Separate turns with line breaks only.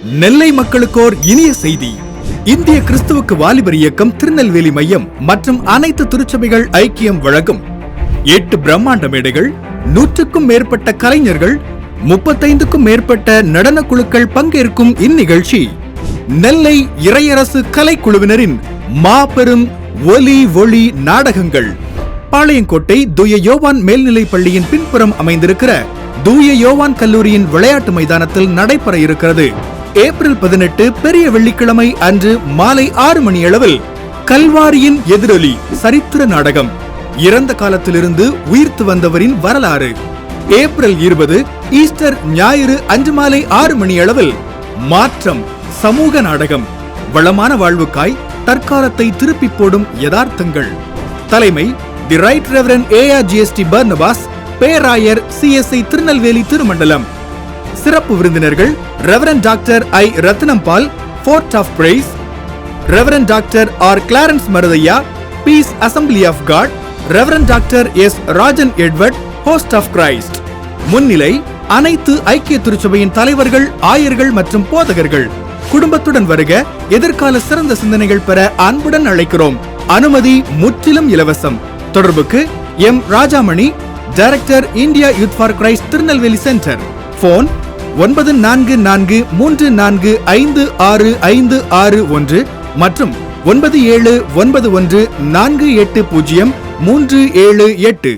நெல்லை மக்களுக்கோர் இனிய செய்தி. இந்திய கிறிஸ்துவுக்கு வாலிபர் இயக்கம் திருநெல்வேலி மையம் மற்றும் அனைத்து திருச்சபைகள் ஐக்கியம் வழங்கும் 8 பிரம்மாண்ட மேடைகள், 100க்கும் மேற்பட்ட கலைஞர்கள், 35க்கும் மேற்பட்ட நடன குழுக்கள் பங்கேற்கும் இந்நிகழ்ச்சி நெல்லை இறையரசு கலைக்குழுவினரின் மாபெரும் ஒலி ஒளி நாடகங்கள். பாளையங்கோட்டை தூய யோவான் மேல்நிலைப் பள்ளியின் பின்புறம் அமைந்திருக்கிற தூய யோவான் கல்லூரியின் விளையாட்டு மைதானத்தில் நடைபெற இருக்கிறது. ஏப்ரல் 18 பெரிய வெள்ளிக்கிழமை அன்று மாலை 6 மணி அளவில் கல்வாரியின் எதிரொலி சரித்திர நாடகம், இறந்த காலத்திலிருந்து உயிர்த்து வந்தவரின் வரலாறு. ஏப்ரல் 20 ஈஸ்டர் ஞாயிறு அன்று மாலை 6 மணி அளவில் மாற்றம் சமூக நாடகம், வளமான வாழ்வுக்காய் தற்காலத்தை திருப்பி போடும் யதார்த்தங்கள். தலைமை the right reverend ARGST Barnabas, பேராயர் CSI திருநெல்வேலி திருமண்டலம். சிறப்பு விருந்தினர்கள் reverend doctor I Ratnampal, fort of praise, reverend doctor R Clarence Maruthaiya, peace assembly of God, reverend doctor S Rajan Edward, host of Christ. முன்னிலை அனைத்து ஐக்கிய திருச்சபையின் தலைவர்கள், ஆயர்கள் மற்றும் போதகர்கள். குடும்பத்துடன் வருக. எதிர்கால சிறந்த சிந்தனைகள் பெற அன்புடன் அழைக்கிறோம். அனுமதி முற்றிலும் இலவசம். தொடர்புக்கு M Rajamani, director India youth for Christ Tirunelveli centre. Phone 9444556561 மற்றும் 9791480378.